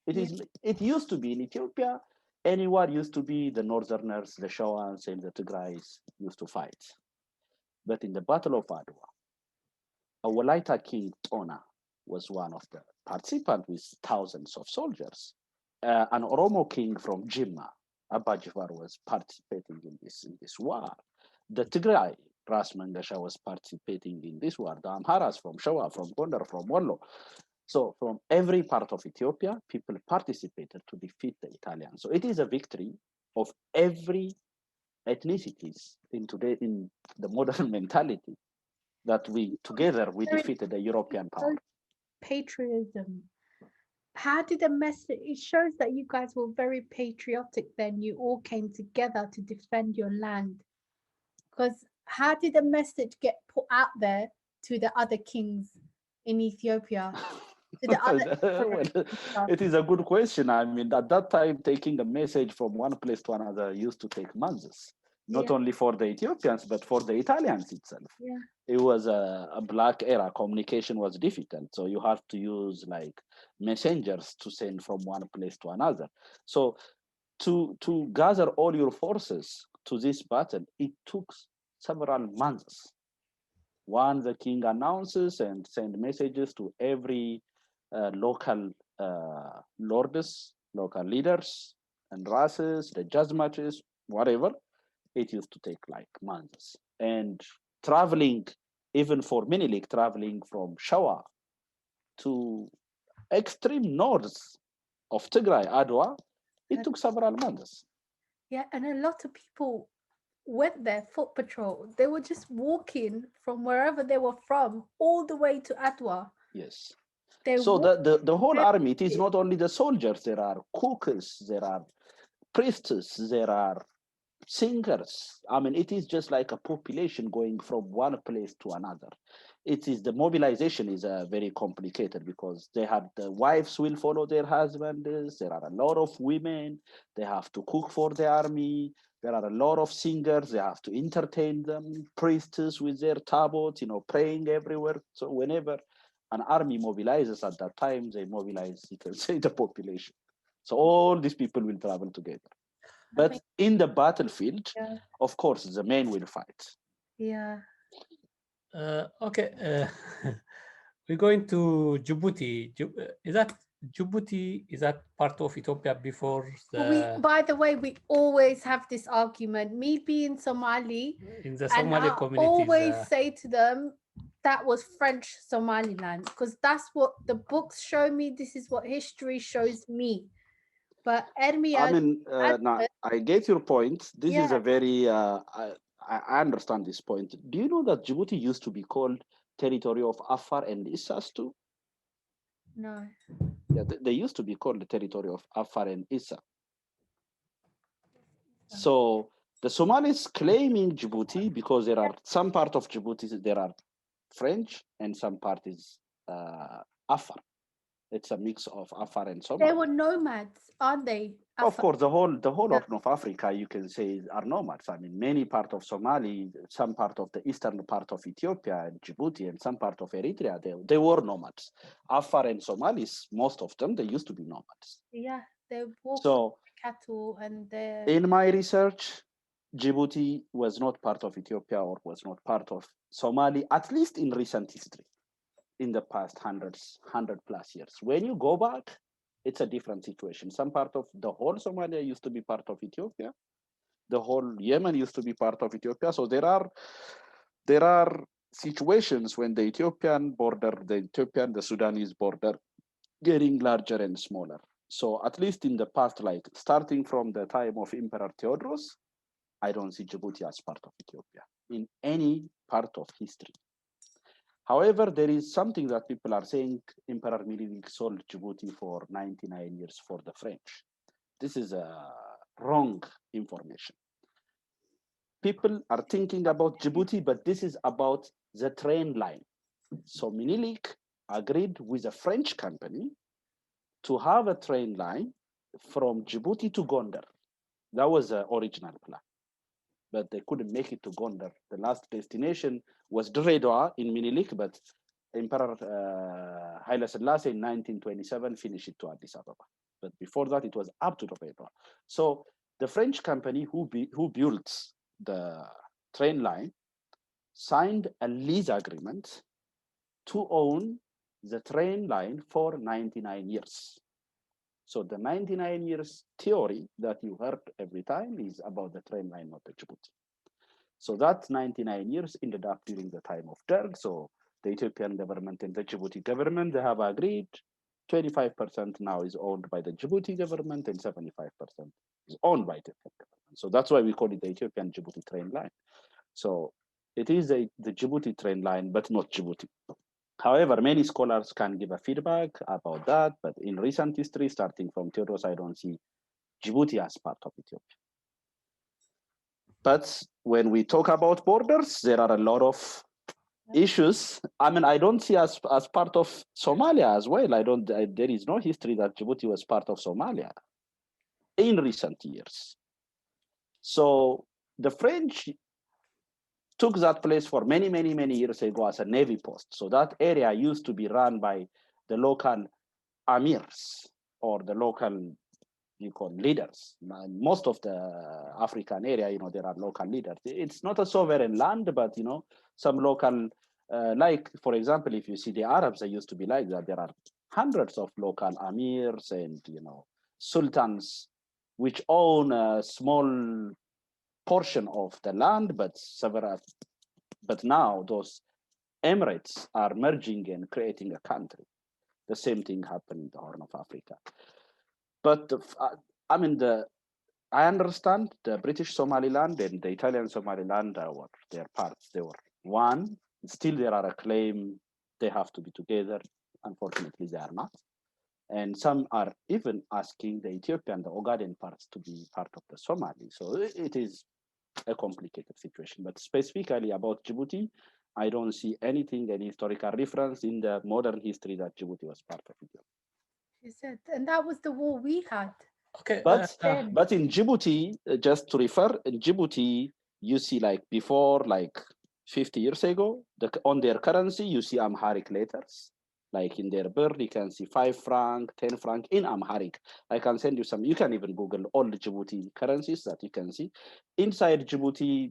It used to be in Ethiopia, any war used to be the Northerners, the Shawans, and the Tigrays used to fight. But in the Battle of Adwa, a Walaita king, Tona, was one of the participants with thousands of soldiers. An Oromo king from Jimma, Abba Jifar, was participating in this war. The Tigray, Ras Mangasha, was participating in this war. The Amharas from Shawa, from Gondar, from Wallo. So from every part of Ethiopia, people participated to defeat the Italians. So it is a victory of every ethnicities in the modern mentality that we defeated the European power. Patriotism. How did the message? It shows that you guys were very patriotic. Then you all came together to defend your land. Because how did the message get put out there to the other kings in Ethiopia? It is a good question. I mean, at that time, taking a message from one place to another used to take months. Not only for the Ethiopians, but for the Italians itself. Yeah. It was a black era. Communication was difficult. So you have to use like messengers to send from one place to another. So to gather all your forces to this battle, it took several months. One, the king announces and send messages to every local lords, local leaders, and races, the judgmaches, whatever. It used to take like months. And traveling, even for Menelik, traveling from Shawa to extreme north of Tigray, Adwa, it took several months. Yeah, and a lot of people went there, foot patrol. They were just walking from wherever they were from all the way to Adwa. Yes. So the whole army, it is not only the soldiers, there are cookers, there are priests, there are singers. I mean, it is just like a population going from one place to another. The mobilization is very complicated because the wives will follow their husbands. There are a lot of women. They have to cook for the army. There are a lot of singers. They have to entertain them. Priests with their tabots, praying everywhere. So whenever an army mobilizes at that time, they mobilize, you can say, the population. So all these people will travel together. But in the battlefield, of course, the men will fight. Yeah. Okay, we're going to Djibouti. Djibouti? Is that part of Ethiopia before By the way, we always have this argument. Me being Somali, in the and Somali I communities? always say to them that was French Somaliland because that's what the books show me. This is what history shows me. But I mean, now I get your point. This is a very, I understand this point. Do you know that Djibouti used to be called territory of Afar and Issas too? No. Yeah, they used to be called the territory of Afar and Issa. So the Somalis claiming Djibouti because there are some part of Djibouti, there are French and some part is Afar. It's a mix of Afar and Somali. They were nomads, aren't they? Of course, the whole of North Africa, you can say, are nomads. I mean, many part of Somali, some part of the eastern part of Ethiopia and Djibouti, and some part of Eritrea, they were nomads. Afar and Somalis, most of them, they used to be nomads. Yeah, they walked cattle and they. In my research, Djibouti was not part of Ethiopia or was not part of Somali, at least in recent history, in the past 100 plus years. When you go back, it's a different situation. Some part of the whole Somalia used to be part of Ethiopia. The whole Yemen used to be part of Ethiopia. So there are situations when the Ethiopian border, the Sudanese border, getting larger and smaller. So at least in the past, like starting from the time of Emperor Theodorus, I don't see Djibouti as part of Ethiopia in any part of history. However, there is something that people are saying Emperor Minilik sold Djibouti for 99 years for the French. This is wrong information. People are thinking about Djibouti, but this is about the train line. So Minilik agreed with a French company to have a train line from Djibouti to Gondar. That was the original plan. But they couldn't make it to Gondar. The last destination was Dredwa in Minilik, but Emperor Haile Selassie in 1927 finished it to Addis Ababa. But before that, it was up to Dredwa. So the French company who built the train line signed a lease agreement to own the train line for 99 years. So the 99 years theory that you heard every time is about the train line, not the Djibouti. So that 99 years ended up during the time of Derg. So the Ethiopian government and the Djibouti government, they have agreed 25% now is owned by the Djibouti government and 75% is owned by the Ethiopian government. So that's why we call it the Ethiopian-Djibouti train line. So it is the Djibouti train line, but not Djibouti. However, many scholars can give a feedback about that, but in recent history, starting from Theodorus, I don't see Djibouti as part of Ethiopia. But when we talk about borders, there are a lot of issues. I mean, I don't see as part of Somalia as well. There is no history that Djibouti was part of Somalia in recent years. So the French took that place for many, many, many years ago as a navy post. So that area used to be run by the local amirs or the local, you call leaders. Most of the African area, there are local leaders. It's not a sovereign land, but, some local, like, for example, if you see the Arabs, they used to be like that. There are hundreds of local amirs and, sultans, which own a small portion of the land, but now those emirates are merging and creating a country. The same thing happened in the Horn of Africa. But I understand the British Somaliland and the Italian Somaliland were their parts. They were one. Still, there are a claim they have to be together. Unfortunately, they are not. And some are even asking the Ethiopian, the Ogaden parts to be part of the Somali. So it is a complicated situation. But specifically about Djibouti, I don't see anything, any historical reference in the modern history that Djibouti was part of Ethiopia. She said, and that was the war we had. Okay. But in Djibouti, just to refer, in Djibouti, you see like before, like 50 years ago, on their currency, you see Amharic letters. Like in their bird, you can see 5 franc, 10 franc in Amharic. I can send you some, you can even Google all the Djibouti currencies that you can see. Inside Djibouti,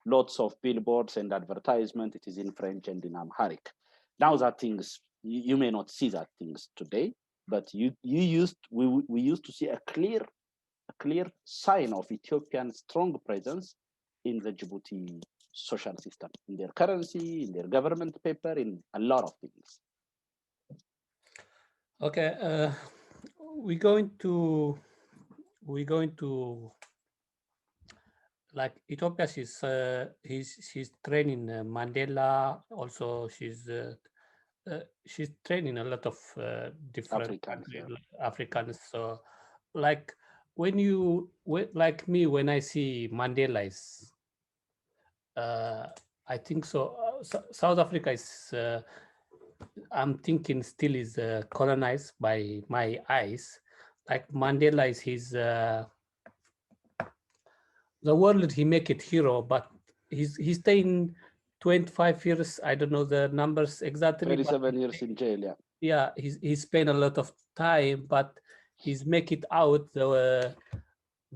lots of billboards and advertisement. It is in French and in Amharic. Now that things, you may not see that things today, but we used to see a clear sign of Ethiopian strong presence in the Djibouti social system, in their currency, in their government paper, in a lot of things. Okay, we're going to like Ethiopia. She's training Mandela. Also, she's training a lot of different Africans. So, like like me, when I see Mandela is, I think so. South Africa is. I'm thinking still is colonized by my eyes. Like Mandela is his. The world he make it hero, but he's staying 25 years. I don't know the numbers exactly. 37 years in jail. Yeah. Yeah, he spent a lot of time, but he's make it out. The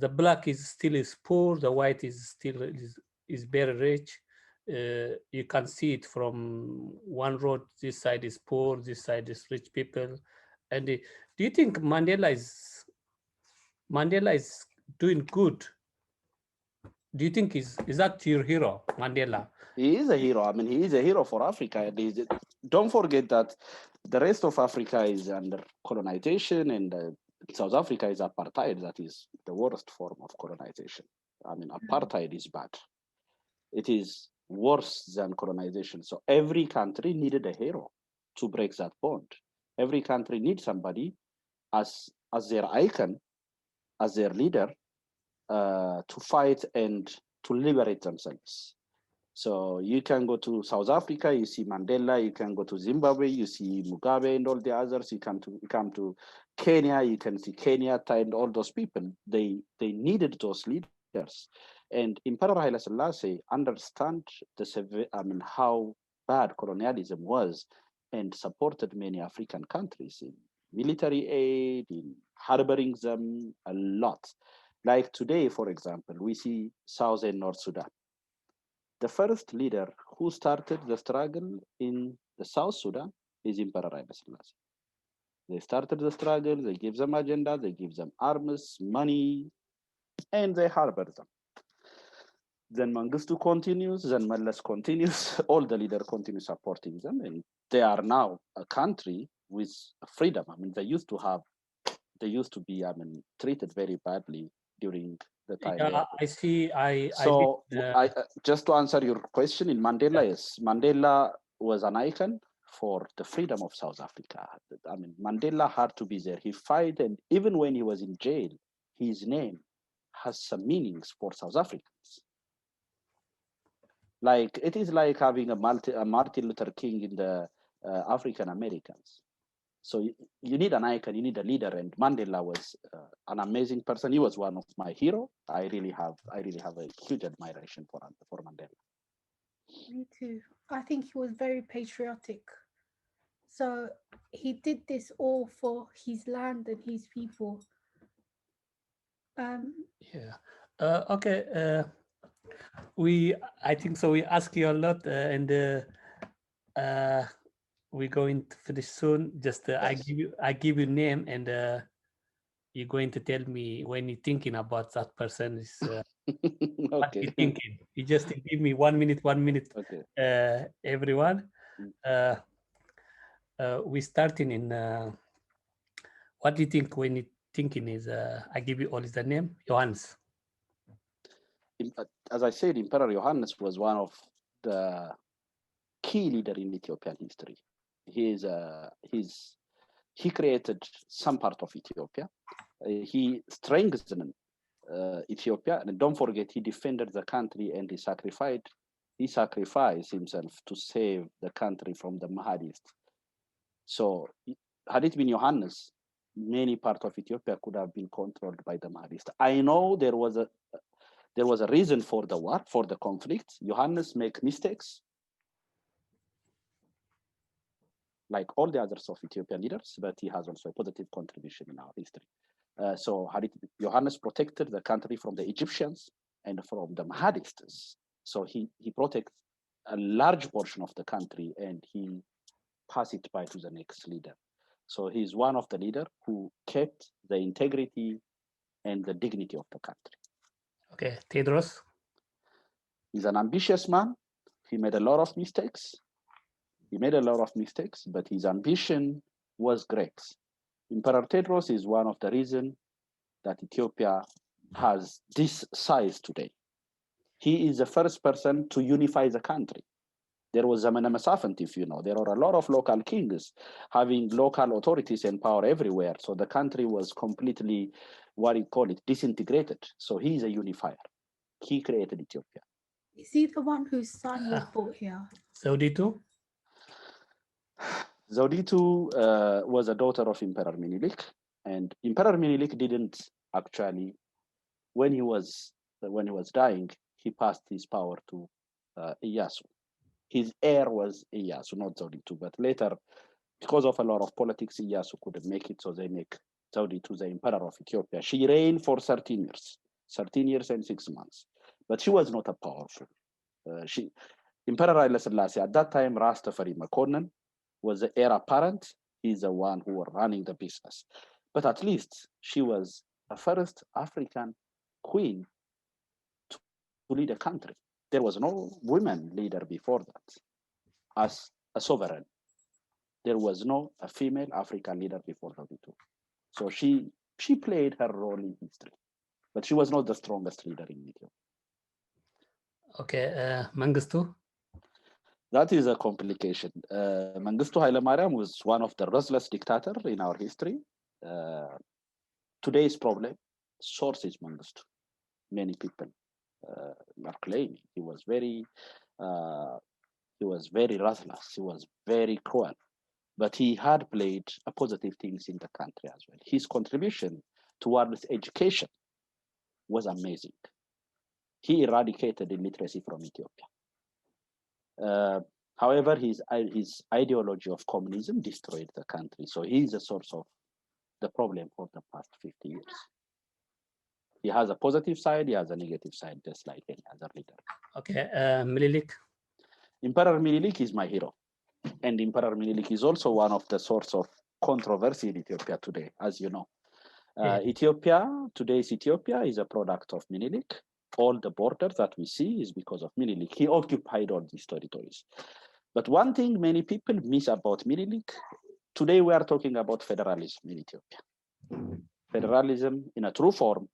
black is still is poor. The white is still is very rich. You can see it from one road. This side is poor. This side is rich people. And do you think Mandela is doing good? Do you think is that your hero, Mandela? He is a hero. I mean, he is a hero for Africa. Don't forget that the rest of Africa is under colonization, and South Africa is apartheid. That is the worst form of colonization. I mean, apartheid is bad. It is worse than colonization. So every country needed a hero to break that bond. Every country needs somebody as their icon, as their leader, to fight and to liberate themselves. So you can go to South Africa, you see Mandela. You can go to Zimbabwe, you see Mugabe and all the others. You come to Kenya, you can see Kenyatta and all those people. They needed those leaders. And Emperor Haile Selassie understand how bad colonialism was, and supported many African countries in military aid, in harboring them a lot. Like today, for example, we see South and North Sudan. The first leader who started the struggle in the South Sudan is Emperor Haile Selassie. They started the struggle, they give them agenda, they give them arms, money, and they harbor them. Then Mengistu continues, then Meles continues, all the leaders continue supporting them, and they are now a country with freedom. I mean, they used to be, treated very badly during the time. Yeah, I see. Just to answer your question, in Mandela, yes, Mandela was an icon for the freedom of South Africa. I mean, Mandela had to be there. He fought, and even when he was in jail, his name has some meanings for South Africans. Like it is like having a Martin Luther King in the African Americans. So you need an icon, you need a leader, and Mandela was an amazing person. He was one of my heroes. I really have a huge admiration for Mandela. Me too. I think he was very patriotic. So he did this all for his land and his people. Yeah. Okay. I think so. We ask you a lot, and we're going to finish soon. Just yes. I give you name, and you're going to tell me when you're thinking about that person is okay. What you're thinking. You just give me 1 minute. Okay. Everyone. We starting in. What do you think when you're thinking is? I give you all is the name Johannes. As I said, Imperial Johannes was one of the key leaders in Ethiopian history. He created some part of Ethiopia. He strengthened Ethiopia, and don't forget, he defended the country and he sacrificed himself to save the country from the Mahdists. So, had it been Johannes, many parts of Ethiopia could have been controlled by the Mahdists. I know there was a reason for the war, for the conflict. Johannes make mistakes, like all the others of Ethiopian leaders, but he has also a positive contribution in our history. So Johannes protected the country from the Egyptians and from the Mahdists. So he protects a large portion of the country and he pass it by to the next leader. So he's one of the leaders who kept the integrity and the dignity of the country. Okay, Tedros? He's an ambitious man. He made a lot of mistakes. But his ambition was great. Emperor Tedros is one of the reasons that Ethiopia has this size today. He is the first person to unify the country. There was Zamana Masafant, if you know. There are a lot of local kings having local authorities and power everywhere. So the country was completely, disintegrated. So he is a unifier. He created Ethiopia. Is he the one whose son was brought here? Zewditu? Zewditu was a daughter of Emperor Minilik. And Emperor Minilik didn't actually, when he was dying, he passed his power to Iyasu. His heir was Iyasu, not Zewditu. But later, because of a lot of politics, Iyasu couldn't make it, so they make Zewditu the emperor of Ethiopia. She reigned for 13 years and 6 months. But she was not a powerful. Emperor Haile Selassie, at that time, Rastafari Makonnen was the heir apparent. He's the one who was running the business. But at least she was the first African queen to lead a country. There was no women leader before that as a sovereign. There was no a female African leader before Zewditu. So she played her role in history, but she was not the strongest leader in Ethiopia. Okay, Mengistu? That is a complication. Mengistu Haile Mariam was one of the ruthless dictators in our history. Today's problem, source is Mengistu. Many people are claiming he was very ruthless. He was very cruel, but he had played a positive things in the country as well. His contribution towards education was amazing. He eradicated illiteracy from Ethiopia. However, his ideology of communism destroyed the country. So he is the source of the problem for the past 50 years. He has a positive side, he has a negative side, just like any other leader. Okay, Minilik? Emperor Minilik is my hero. And Emperor Minilik is also one of the source of controversy in Ethiopia today, as you know. Today's Ethiopia is a product of Minilik. All the borders that we see is because of Minilik. He occupied all these territories. But one thing many people miss about Minilik, today we are talking about federalism in Ethiopia. Federalism in a true form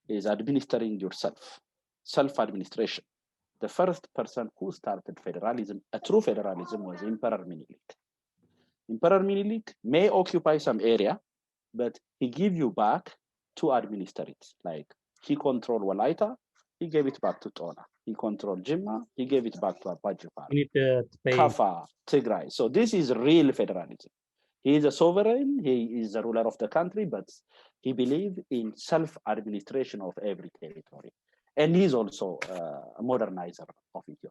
is administering yourself, self-administration. The first person who started federalism, a true federalism, was Emperor Minilik. Emperor Minilik may occupy some area, but he give you back to administer it. Like he controlled Walaita, he gave it back to Tona. He controlled Jimma, he gave it back to Abajifar. Kafa, Tigray. So this is real federalism. He is a sovereign, he is the ruler of the country, but he believes in self-administration of every territory. And he's also a modernizer of Ethiopia.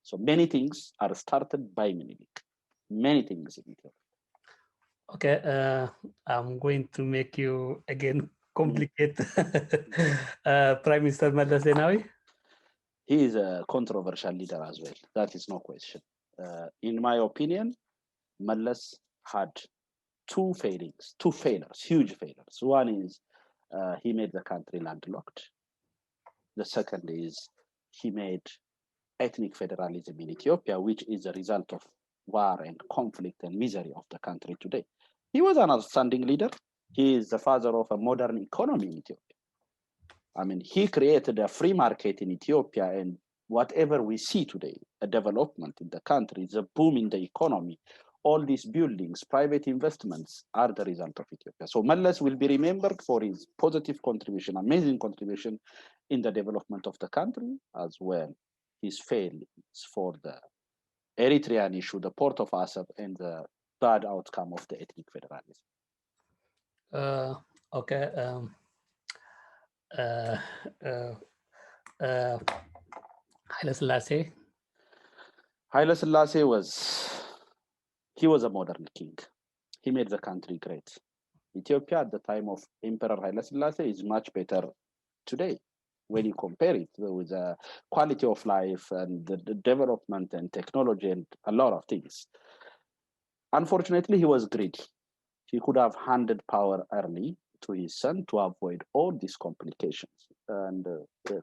So many things are started by Minilik. Many things in Ethiopia. Okay, I'm going to make you again complicate Prime Minister Meles Zenawi. He is a controversial leader as well. That is no question. In my opinion, Meles had two failures, huge failures. One is he made the country landlocked. The second is he made ethnic federalism in Ethiopia, which is a result of war and conflict and misery of the country today. He was an outstanding leader. He is the father of a modern economy in Ethiopia. I mean, he created a free market in Ethiopia, and whatever we see today, a development in the country, the boom in the economy, all these buildings, private investments are the result of Ethiopia. So Meles will be remembered for his positive contribution, amazing contribution in the development of the country, as well his failings for the Eritrean issue, the port of Asab, and the bad outcome of the ethnic federalism. Okay. Haile Selassie. Haile Selassie was a modern king. He made the country great. Ethiopia at the time of Emperor Haile Selassie is much better today. when you compare it with the quality of life and the development and technology and a lot of things. Unfortunately, he was greedy. He could have handed power early to his son to avoid all these complications. And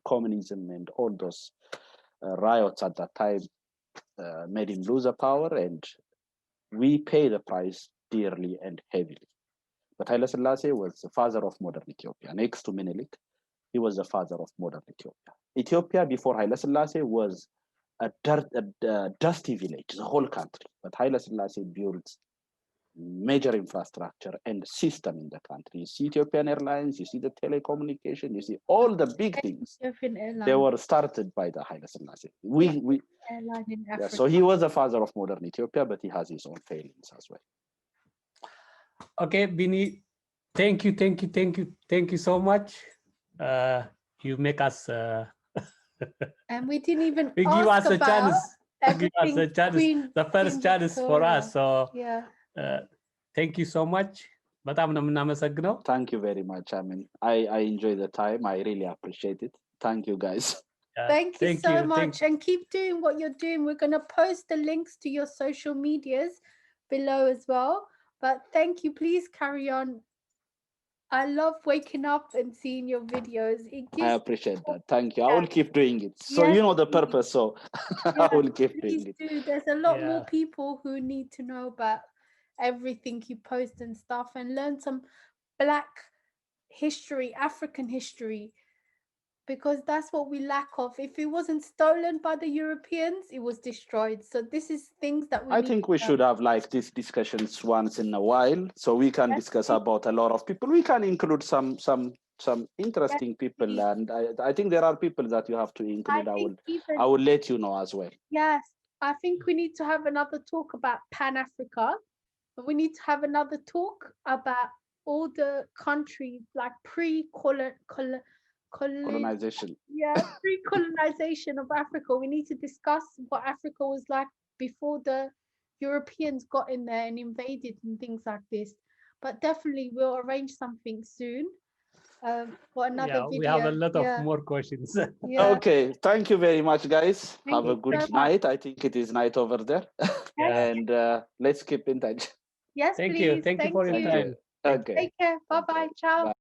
communism and all those riots at that time made him lose the power, and we pay the price dearly and heavily. But Haile Selassie was the father of modern Ethiopia. Next to Menelik, he was the father of modern Ethiopia. Ethiopia before Haile Selassie was a dusty village, the whole country. But Haile Selassie built major infrastructure and system in the country. You see Ethiopian Airlines, you see the telecommunication, you see all the big things. They were started by the Haile Selassie. Airline in Africa. So he was the father of modern Ethiopia, but he has his own failings as well. Okay, Bini, thank you so much. You make us and we didn't even we give us a chance. Give us a chance, the first chance for us. So yeah. Thank you so much. Thank you very much. I mean, I enjoy the time. I really appreciate it. Thank you, guys. Thank you so much, and keep doing what you're doing. We're going to post the links to your social medias below as well. But thank you. Please carry on. I love waking up and seeing your videos. I appreciate that. Thank you. I will keep doing it. So you know the purpose, so I will keep doing it. Do. There's a lot more people who need to know about everything you post and stuff, and learn some Black history, African history, because that's what we lack of. If it wasn't stolen by the Europeans, it was destroyed. So this is things that we I think we should have like these discussions once in a while, so we can discuss about a lot of people. We can include some interesting people, and I think there are people that you have to include. I will let you know as well. Yes, I think we need to have another talk about Pan-Africa. We need to have another talk about all the countries like colonization. Yeah, pre-colonization of Africa. We need to discuss what Africa was like before the Europeans got in there and invaded and things like this. But definitely we'll arrange something soon for another video. We have a lot of more questions. Okay, thank you very much, guys. Have a good night. I think it is night over there. And let's keep in touch. Yes, thank please. you for your time. Okay. Take care. Bye-bye. Ciao. Bye.